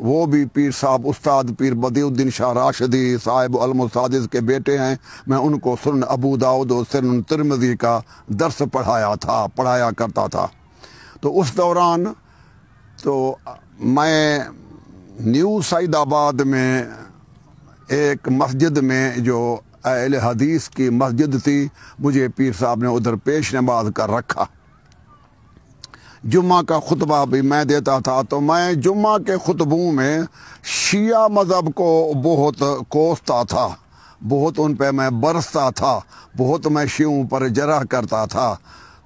وہ بھی پیر صاحب استاد پیر بدی الدین شاہ راشدی صاحب المسادس کے بیٹے ہیں. میں ان کو سنن ابو داؤد اور سنن ترمذی کا درس پڑھایا کرتا تھا. تو اس دوران تو میں نیو سعید آباد میں ایک مسجد میں جو اہل حدیث کی مسجد تھی، مجھے پیر صاحب نے ادھر پیش نماز کر رکھا. جمعہ کا خطبہ بھی میں دیتا تھا. تو میں جمعہ کے خطبوں میں شیعہ مذہب کو بہت کوستا تھا، بہت ان پہ میں برستا تھا، بہت میں شیعوں پر جرح کرتا تھا.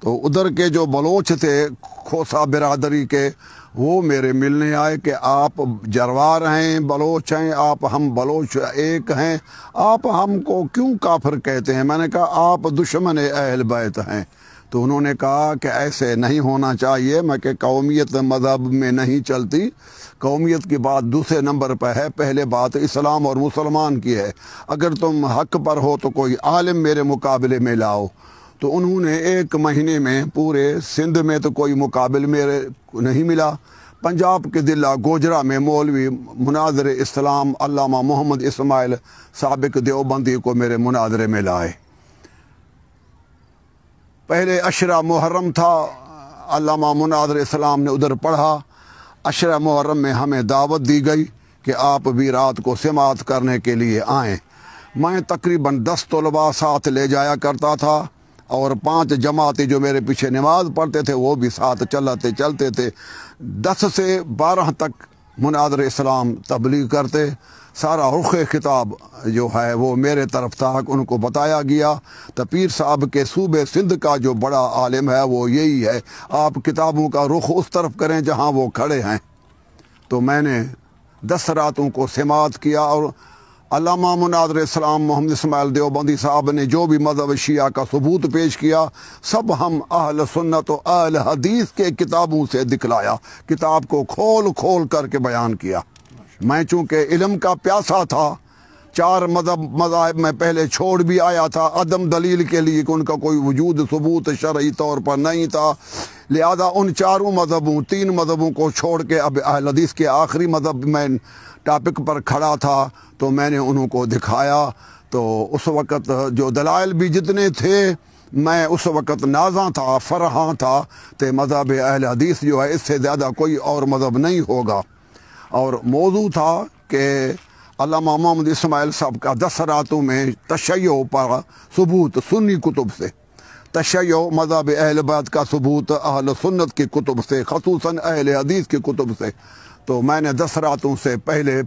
تو ادھر کے جو بلوچ تھے کھوسا برادری کے، وہ میرے ملنے آئے کہ آپ جروار ہیں، بلوچ ہیں، ہم بلوچ ایک ہیں، آپ ہم کو کیوں کافر کہتے ہیں؟ میں نے کہا آپ دشمن اہل بیت ہیں. تو انہوں نے کہا کہ ایسے نہیں ہونا چاہیے. میں کہ قومیت مذہب میں نہیں چلتی، قومیت کی بات دوسرے نمبر پہ ہے، پہلے بات اسلام اور مسلمان کی ہے. اگر تم حق پر ہو تو کوئی عالم میرے مقابلے میں لاؤ. تو انہوں نے 1 مہینے میں پورے سندھ میں تو کوئی مقابل میرے نہیں ملا. پنجاب کے ضلع گوجرا میں مولوی مناظر اسلام علامہ محمد اسماعیل سابق دیوبندی کو میرے مناظرے میں لائے. پہلے عشرہ محرم تھا، علامہ مناظر اسلام نے ادھر پڑھا. عشرہ محرم میں ہمیں دعوت دی گئی کہ آپ بھی رات کو سماعت کرنے کے لیے آئیں. میں تقریباً 10 طلباء ساتھ لے جایا کرتا تھا، اور 5 جماعتیں جو میرے پیچھے نماز پڑھتے تھے وہ بھی ساتھ چلتے تھے. 10 سے 12 تک مناظر اسلام تبلیغ کرتے. سارا رخ خطاب جو ہے وہ میرے طرف تھا. ان کو بتایا گیا تو پیر صاحب کے صوبے سندھ کا جو بڑا عالم ہے وہ یہی ہے، آپ کتابوں کا رخ اس طرف کریں جہاں وہ کھڑے ہیں. تو میں نے 10 راتوں کو سماعت کیا، اور علامہ مناظر اسلام محمد اسماعیل دیوبندی صاحب نے جو بھی مذہب شیعہ کا ثبوت پیش کیا سب ہم اہل سنت و اہل حدیث کے کتابوں سے دکھلایا، کتاب کو کھول کر کے بیان کیا. میں چونکہ علم کا پیاسا تھا، 4 مذاہب میں پہلے چھوڑ بھی آیا تھا عدم دلیل کے لیے کہ ان کا کوئی وجود ثبوت شرعی طور پر نہیں تھا. لہذا ان 4 مذہبوں 3 مذہبوں کو چھوڑ کے اب اہل حدیث کے آخری مذہب میں ٹاپک پر کھڑا تھا. تو میں نے انہوں کو دکھایا. تو اس وقت جو دلائل بھی جتنے تھے میں اس وقت نازاں تھا، فرحاں تھا کہ مذہب اہل حدیث جو ہے اس سے زیادہ کوئی اور مذہب نہیں ہوگا. اور موضوع تھا کہ علامہ محمد اسماعیل صاحب کا 10 راتوں میں تشیع پر ثبوت سنی کتب سے، تشیع مذہب اہل بیت کا ثبوت اہل سنت کی کتب سے، خصوصاً اہل حدیث کی کتب سے. تو میں نے 10 راتوں سے پہلے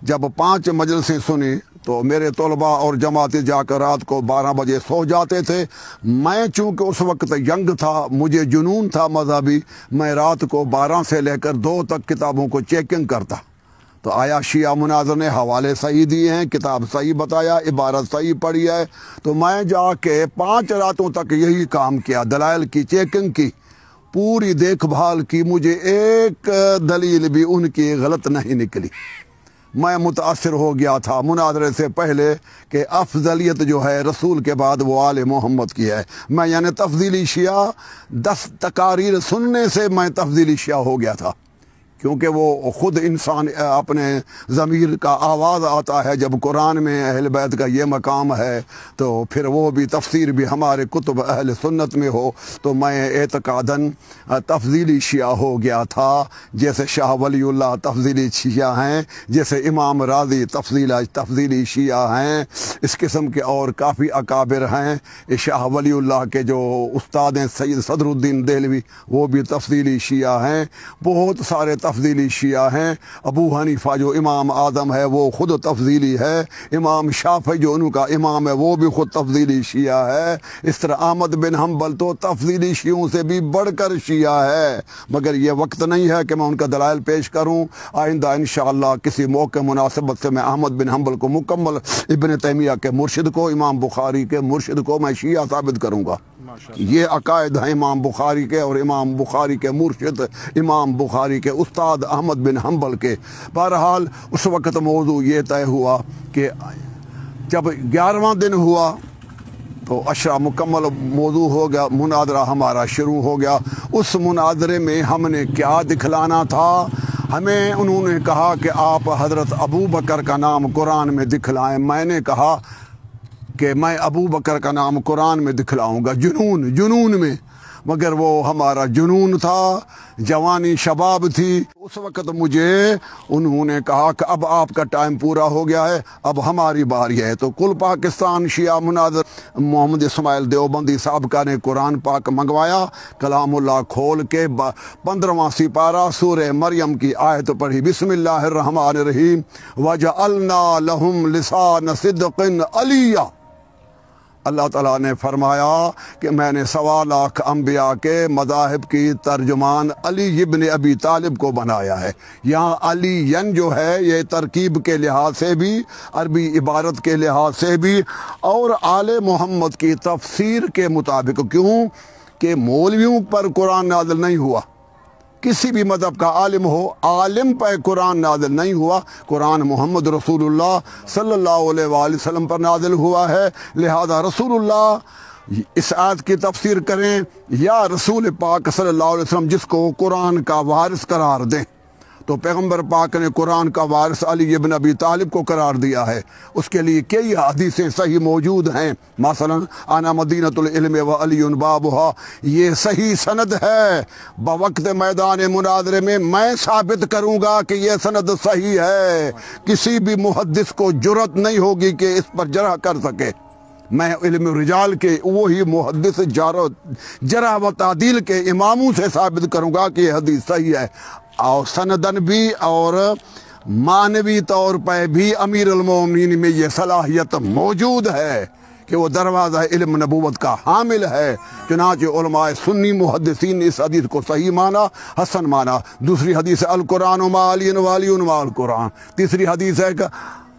جب 5 مجلسیں سنی تو میرے طلباء اور جماعتیں جا کر رات کو 12 بجے سو جاتے تھے. میں چونکہ اس وقت ینگ تھا، مجھے جنون تھا مذہبی، میں رات کو 12 سے لے کر 2 تک کتابوں کو چیکنگ کرتا. تو آیا شیعہ مناظر نے حوالے صحیح دیے ہیں، کتاب صحیح بتایا، عبارت صحیح پڑھی ہے. تو میں جا کے 5 راتوں تک یہی کام کیا، دلائل کی چیکنگ کی، پوری دیکھ بھال کی. مجھے ایک دلیل بھی ان کی غلط نہیں نکلی. میں متاثر ہو گیا تھا مناظرے سے پہلے کہ افضلیت جو ہے رسول کے بعد وہ آل محمد کی ہے. میں یعنی تفضیلی شیعہ 10 تقاریر سننے سے میں تفضیلی شیعہ ہو گیا تھا، کیونکہ وہ خود انسان اپنے ضمیر کا آواز آتا ہے. جب قرآن میں اہل بیت کا یہ مقام ہے تو پھر وہ بھی تفسیر بھی ہمارے کتب اہل سنت میں ہو. تو میں اعتقاداً تفضیلی شیعہ ہو گیا تھا، جیسے شاہ ولی اللہ تفضیلی شیعہ ہیں، جیسے امام راضی تفضیلی شیعہ ہیں. اس قسم کے اور کافی اکابر ہیں. شاہ ولی اللہ کے جو استاد ہیں سید صدر الدین دہلوی وہ بھی تفضیلی شیعہ ہیں. بہت سارے تفضیلی شیعہ ہیں. ابو حنیفہ جو امام اعظم ہے وہ خود تفضیلی ہے. امام شافعی جو ان کا امام ہے وہ بھی خود تفضیلی شیعہ ہے. اس طرح احمد بن حنبل تو تفضیلی شیعوں سے بھی بڑھ کر شیعہ ہے. مگر یہ وقت نہیں ہے کہ میں ان کا دلائل پیش کروں. آئندہ انشاءاللہ کسی موقع مناسبت سے میں احمد بن حنبل کو مکمل، ابن تیمیہ کے مرشد کو، امام بخاری کے مرشد کو میں شیعہ ثابت کروں گا. یہ عقائد ہیں امام بخاری کے اور امام بخاری کے مرشد امام بخاری کے استاد احمد بن حنبل کے. بہرحال اس وقت موضوع یہ طے ہوا کہ جب 11واں دن ہوا تو عشرہ مکمل موضوع ہو گیا، مناظرہ ہمارا شروع ہو گیا. اس مناظرے میں ہم نے کیا دکھلانا تھا؟ ہمیں انہوں نے کہا کہ آپ حضرت ابو بکر کا نام قرآن میں دکھلائیں۔ میں نے کہا کہ میں ابو بکر کا نام قرآن میں دکھلاؤں گا جنون میں، مگر وہ ہمارا جنون تھا، جوانی شباب تھی۔ اس وقت مجھے انہوں نے کہا کہ اب آپ کا ٹائم پورا ہو گیا ہے، اب ہماری باری ہے۔ تو کل پاکستان شیعہ مناظر محمد اسماعیل دیوبندی صاحب کا نے قرآن پاک منگوایا، کلام اللہ کھول کے 15واں سپارہ سورہ مریم کی آیت پڑھی، بسم اللہ الرحمن الرحیم، وَجَعَلْنَا لَهُمْ لِسَانَ صِدْقٍ عَلِيًّا۔ اللہ تعالیٰ نے فرمایا کہ میں نے 1.25 لاکھ انبیاء کے مذاہب کی ترجمان علی ابن ابی طالب کو بنایا ہے۔ یہاں علی جو ہے یہ ترکیب کے لحاظ سے بھی، عربی عبارت کے لحاظ سے بھی، اور آل محمد کی تفسیر کے مطابق، کیوں کہ مولویوں پر قرآن نازل نہیں ہوا، کسی بھی مذہب کا عالم ہو، عالم پر قرآن نازل نہیں ہوا، قرآن محمد رسول اللہ صلی اللہ علیہ وآلہ وسلم پر نازل ہوا ہے۔ لہذا رسول اللہ اس آیت کی تفسیر کریں یا رسول پاک صلی اللہ علیہ وسلم جس کو قرآن کا وارث قرار دیں، تو پیغمبر پاک نے قرآن کا وارث علی ابن ابی طالب کو قرار دیا ہے۔ اس کے لیے کئی حدیثیں صحیح موجود ہیں، مثلا انا مدینۃ العلم و علی بابھا، یہ صحیح سند ہے۔ بوقت میدان مناظرے میں ثابت کروں گا کہ یہ سند صحیح ہے، کسی بھی محدث کو جرأت نہیں ہوگی کہ اس پر جرح کر سکے۔ میں علم رجال کے وہی محدث جرح و تعدیل کے اماموں سے ثابت کروں گا کہ یہ حدیث صحیح ہے، اور سندن بھی اور معنوی طور پہ بھی امیر المومنین میں یہ صلاحیت موجود ہے کہ وہ دروازہ علم نبوت کا حامل ہے۔ چنانچہ علماء سنی محدثین نے اس حدیث کو صحیح مانا، حسن مانا۔ دوسری حدیث ہے القرآن مع علی وعلی مع القرآن۔ تیسری حدیث ہے کہ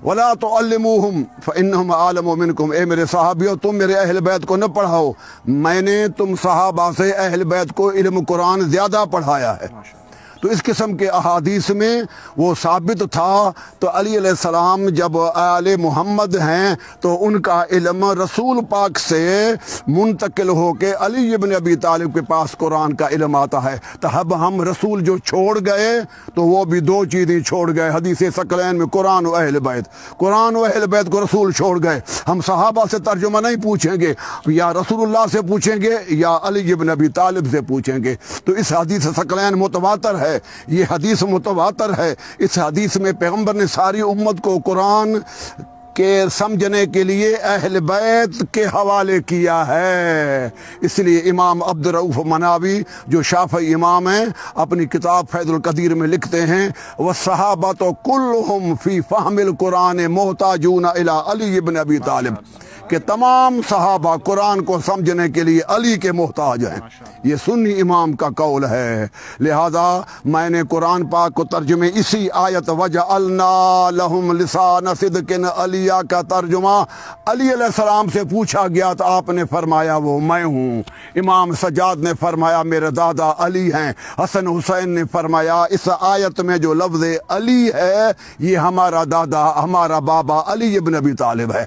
وَلَا تُعَلِّمُوهُمْ فَإِنَّهُمْ أَعْلَمُ مِنْكُمْ، اے میرے صحابیوں تم میرے اہل بیت کو نہ پڑھاؤ، میں نے تم صحابہ سے اہل بیت کو علم قرآن زیادہ پڑھایا ہے۔ تو اس قسم کے احادیث میں وہ ثابت تھا۔ تو علی علیہ السلام جب آل محمد ہیں تو ان کا علم رسول پاک سے منتقل ہو کے علی ابن ابی طالب کے پاس قرآن کا علم آتا ہے۔ تو اب ہم رسول جو چھوڑ گئے تو وہ بھی 2 چیزیں چھوڑ گئے، حدیث ثقلین میں قرآن و اہل بیت، قرآن و اہل بیت کو رسول چھوڑ گئے۔ ہم صحابہ سے ترجمہ نہیں پوچھیں گے، یا رسول اللہ سے پوچھیں گے یا علی ابن ابی طالب سے پوچھیں گے۔ تو اس حدیث ثقلین متواتر ہے، یہ حدیث متواتر ہے۔ اس حدیث میں پیغمبر نے ساری امت کو قرآن کے سمجھنے کے لیے اہل بیت کے حوالے کیا ہے۔ اس لیے امام عبدالرؤف مناوی جو شافعی امام ہیں اپنی کتاب فیض القدیر میں لکھتے ہیں وَالصَّحَابَةُ كُلُّهُمْ فِي فَهْمِ الْقُرْآنِ مُحْتَاجُونَ إِلَىٰ عَلِيِّ بْنِ أَبِي طَالِبٍ، کہ تمام صحابہ قرآن کو سمجھنے کے لیے علی کے محتاج ہیں۔ یہ سنی امام کا قول ہے۔ لہذا میں نے قرآن پاک کو ترجمے اسی آیت وَجَعَلْنَا لَهُمْ لِسَانَ صِدْقٍ عَلِيًّا کا ترجمہ علی علیہ السلام سے پوچھا گیا تو آپ نے فرمایا وہ میں ہوں۔ امام سجاد نے فرمایا میرے دادا علی ہیں۔ حسن حسین نے فرمایا اس آیت میں جو لفظ علی ہے یہ ہمارا دادا، ہمارا بابا علی ابن ابی طالب ہے۔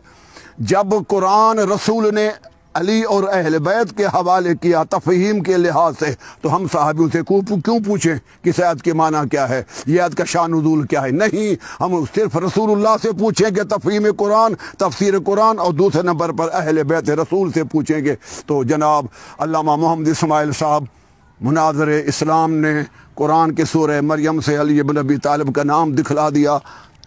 جب قرآن رسول نے علی اور اہل بیت کے حوالے کیا تفہیم کے لحاظ سے تو ہم صحابیوں سے کیوں پوچھیں کہ آیت کے معنی کیا ہے، یہ آیت کا شان نزول کیا ہے؟ نہیں، ہم صرف رسول اللہ سے پوچھیں گے تفہیم قرآن، تفسیر قرآن، اور دوسرے نمبر پر اہل بیت رسول سے پوچھیں گے۔ تو جناب علامہ محمد اسماعیل صاحب مناظر اسلام نے قرآن کے سورہ مریم سے علی ابن ابی طالب کا نام دکھلا دیا،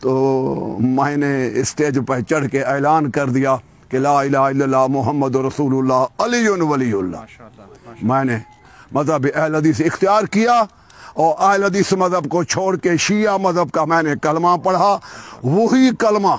تو میں نے اسٹیج پر چڑھ کے اعلان کر دیا کہ لا الہ الا اللہ محمد رسول اللہ علی ولی اللہ۔ میں نے مذہب اہل حدیث اختیار کیا اور اہل حدیث مذہب کو چھوڑ کے شیعہ مذہب کا میں نے کلمہ پڑھا، وہی کلمہ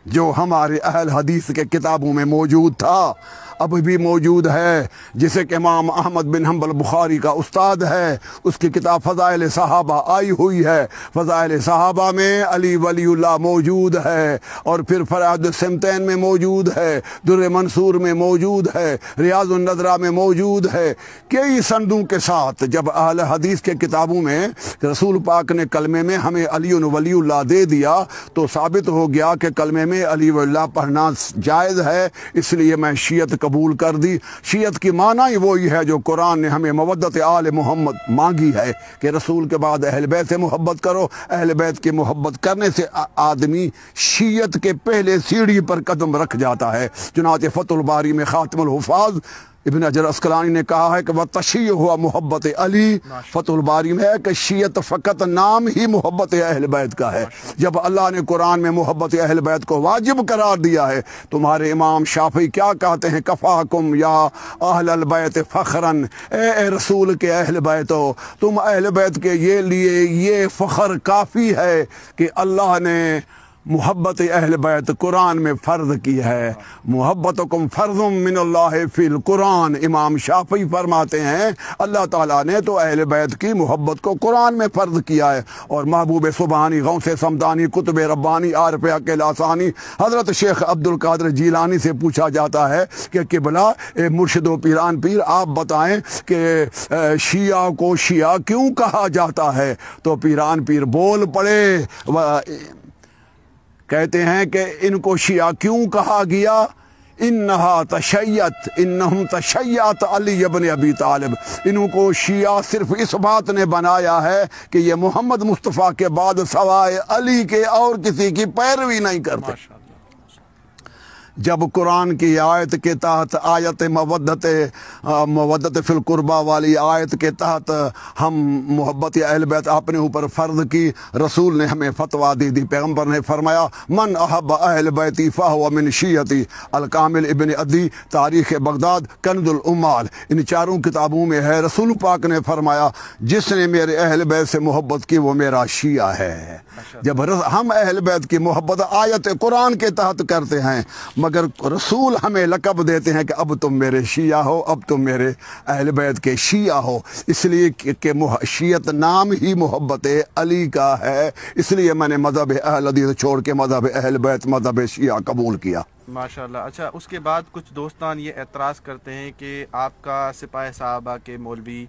جو ہمارے اہل حدیث کے کتابوں میں موجود تھا اب بھی موجود ہے، جسے کہ امام احمد بن حنبل بخاری کا استاد ہے، اس کی کتاب فضائل صحابہ آئی ہوئی ہے۔ فضائل صحابہ میں علی ولی اللہ موجود ہے، اور پھر فرائض السمتین میں موجود ہے، در منصور میں موجود ہے، ریاض النظرہ میں موجود ہے، کئی سندوں کے ساتھ۔ جب اہل حدیث کے کتابوں میں رسول پاک نے کلمے میں ہمیں علی ولی اللہ دے دیا تو ثابت ہو گیا کہ کلمے میں علی ولی اللہ پڑھنا جائز ہے، اس لیے میں شیعت قبول کر دی۔ شیعت کی معنی ہی وہی ہے جو قرآن نے ہمیں مودت آل محمد مانگی ہے کہ رسول کے بعد اہل بیت سے محبت کرو۔ اہل بیت کی محبت کرنے سے آدمی شیعت کے پہلے سیڑھی پر قدم رکھ جاتا ہے۔ چنانچہ فتح الباری میں خاتم الحفاظ ابن حجر اسقلانی نے کہا ہے کہ وہ تشیع ہوا محبت علی۔ فتح الباری میں ہے کہ شیعت فقط نام ہی محبت اہل بیت کا ہے۔ جب اللہ نے قرآن میں محبت اہل بیت کو واجب قرار دیا ہے، تمہارے امام شافعی کیا کہتے ہیں؟ کفاکم یا اہل البیت فخرن، اے رسول کے اہل بیت ہو، تم اہل بیت کے لیے یہ فخر کافی ہے کہ اللہ نے محبت اہل بیت قرآن میں فرض کی ہے۔ محبتکم فرض من اللہ فی القرآن، امام شافعی فرماتے ہیں اللہ تعالیٰ نے تو اہل بیت کی محبت کو قرآن میں فرض کیا ہے۔ اور محبوب سبحانی، غوث سمدانی، قطب ربانی، عارف حق لاسانی حضرت شیخ عبد القادر جیلانی سے پوچھا جاتا ہے کہ قبلہ مرشد و پیران پیر آپ بتائیں کہ شیعہ کو شیعہ کیوں کہا جاتا ہے؟ تو پیران پیر بول پڑے، کہتے ہیں کہ ان کو شیعہ کیوں کہا گیا؟ انہا تشیعت، انہم تشیعت علی ابن ابی طالب، انہوں کو شیعہ صرف اس بات نے بنایا ہے کہ یہ محمد مصطفیٰ کے بعد سوائے علی کے اور کسی کی پیروی نہیں کرتے۔ جب قرآن کی آیت کے تحت آیت مودت فی القربہ والی آیت کے تحت ہم محبت اہل بیت اپنے اوپر فرض کی، رسول نے ہمیں فتویٰ دی، پیغمبر نے فرمایا من احب اہل بیتی فہو من شیعتی، الکامل ابن عدی، تاریخ بغداد، کنز العمال، ان چاروں کتابوں میں ہے۔ رسول پاک نے فرمایا جس نے میرے اہل بیت سے محبت کی وہ میرا شیعہ ہے۔ جب ہم اہل بیت کی محبت آیت قرآن کے تحت کرتے ہیں، مگر رسول ہمیں لقب دیتے ہیں کہ اب تم میرے شیعہ ہو، اب تم میرے اہل بیت کے شیعہ ہو، اس لیے کہ شیعت نام ہی محبت علی کا ہے۔ اس لیے میں نے مذہب اہل حدیث چھوڑ کے مذہب اہل بیت، مذہب شیعہ قبول کیا۔ ماشاءاللہ۔ اچھا، اس کے بعد کچھ دوستان یہ اعتراض کرتے ہیں کہ آپ کا سپاہ صحابہ کے مولوی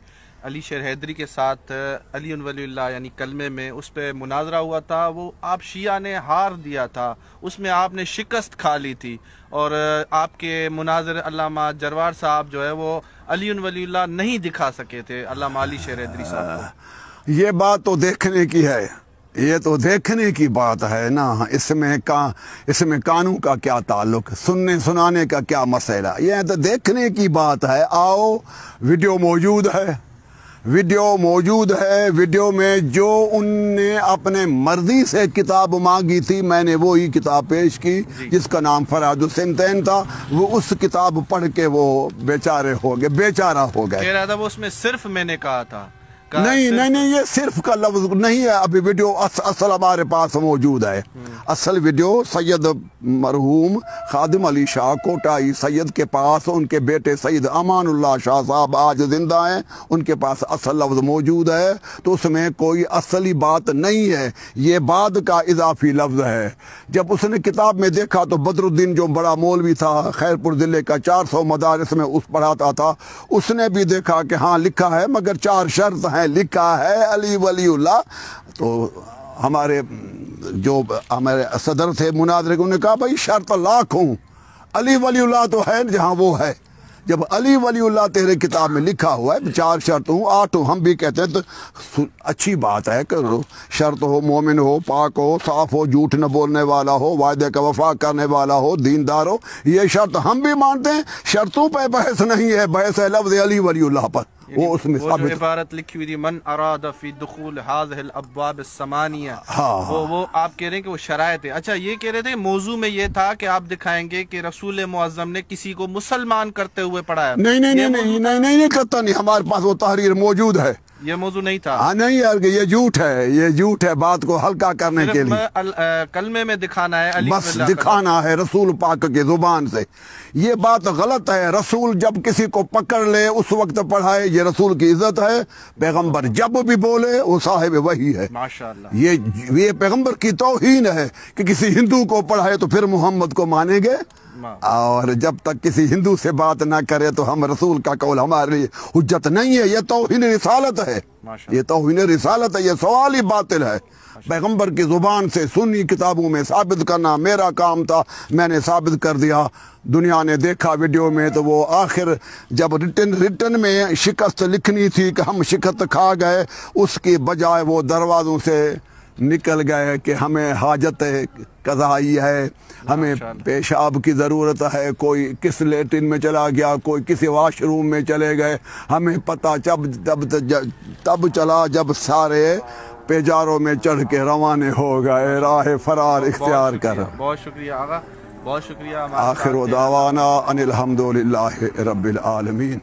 علی شیر حیدری کے ساتھ علی ولی اللہ یعنی کلمے میں اس پہ مناظرہ ہوا تھا، وہ آپ شیعہ نے ہار دیا تھا، اس میں آپ نے شکست کھا لی تھی، اور آپ کے مناظر علامہ جروار صاحب جو ہے وہ علی ولی اللہ نہیں دکھا سکے تھے علامہ علی شیر حیدری صاحب کو۔ یہ بات تو دیکھنے کی ہے، یہ تو دیکھنے کی بات ہے نا، اس میں قانون کا کیا تعلق، سننے سنانے کا کیا مسئلہ، یہ تو دیکھنے کی بات ہے۔ آؤ، ویڈیو موجود ہے، ویڈیو میں جو ان نے اپنے مرضی سے کتاب مانگی تھی، میں نے وہی کتاب پیش کی جس کا نام فراد السنتین تھا۔ وہ اس کتاب پڑھ کے وہ بیچارہ ہو گئے۔ کہہ رہا تھا وہ اس میں صرف میں نے کہا تھا، نہیں، یہ صرف کا لفظ نہیں ہے۔ ابھی ویڈیو اصل ہمارے پاس موجود ہے، اصل ویڈیو سید مرحوم خادم علی شاہ کوٹائی سید کے پاس، ان کے بیٹے سید امان اللہ شاہ صاحب آج زندہ ہیں، ان کے پاس اصل لفظ موجود ہے، تو اس میں کوئی اصلی بات نہیں ہے، یہ بعد کا اضافی لفظ ہے۔ جب اس نے کتاب میں دیکھا تو بدر الدین جو بڑا مولوی تھا خیر پور ضلع کا، 400 مدارس میں اس پڑھاتا تھا، اس نے بھی دیکھا کہ ہاں لکھا ہے مگر 4 شرط ہیں، لکھا ہے علی ولی اللہ۔ تو ہمارے صدر تھے مناظرے، انہوں نے کہا بھائی شرط لاکھوں، علی ولی اللہ تو ہے جہاں وہ ہے۔ جب علی ولی اللہ تیرے کتاب میں لکھا ہوا ہے 4 شرط ہوں 8 ہوں، ہم بھی کہتے ہیں تو اچھی بات ہے کہ شرط ہو، مومن ہو، پاک ہو، صاف ہو، جھوٹ نہ بولنے والا ہو، وعدے کا وفا کرنے والا ہو، دیندار ہو، یہ شرط ہم بھی مانتے ہیں۔ شرطوں پہ بحث نہیں ہے، بحث ہے لفظ علی ولی اللہ پر۔ وہ اس میں جو عبارت لکھی ہوئی تھی من اراد فی دخول هذه الابواب الثمانیہ، وہ آپ کہہ رہے ہیں کہ وہ شرائط ہے۔ اچھا، یہ کہہ رہے تھے موضوع میں یہ تھا کہ آپ دکھائیں گے کہ رسول معظم نے کسی کو مسلمان کرتے ہوئے پڑھایا۔ نہیں کرتا نہیں، ہمارے پاس وہ تحریر موجود ہے، یہ موضوع نہیں تھا۔ ہاں نہیں یار، یہ جھوٹ ہے، بات کو ہلکا کرنے کے لیے کلمے میں دکھانا ہے، بس دکھانا ہے رسول پاک کی زبان سے۔ یہ بات غلط ہے، رسول جب کسی کو پکڑ لے اس وقت پڑھائے، یہ رسول کی عزت ہے۔ پیغمبر جب بھی بولے وہ صاحب وحی ہے، ماشاءاللہ۔ یہ پیغمبر کی توہین ہے کہ کسی ہندو کو پڑھائے تو پھر محمد کو مانیں گے؟ اور جب تک کسی ہندو سے بات نہ کرے تو ہم رسول کا قول ہمارے لیے حجت نہیں ہے. یہ توہین رسالت ہے, یہ توہین رسالت ہے, یہ سوال ہی باطل ہے. پیغمبر کی زبان سے سنی کتابوں میں ثابت کرنا میرا کام تھا, میں نے ثابت کر دیا. دنیا نے دیکھا ویڈیو میں تو وہ آخر جب ریٹن میں شکست لکھنی تھی کہ ہم شکست کھا گئے, اس کی بجائے وہ دروازوں سے نکل گئے کہ ہمیں حاجت قضائی ہے, ہمیں پیشاب کی ضرورت ہے. کوئی کس لیٹرن میں چلا گیا, کوئی کسی واش روم میں چلے گئے. ہمیں پتہ تب چلا جب سارے پیجاروں میں چڑھ کے روانہ ہو گئے راہ فرار اختیار کر. بہت شکریہ آقا, بہت شکریہ. آخر دعوانا ان الحمدللہ رب العالمین.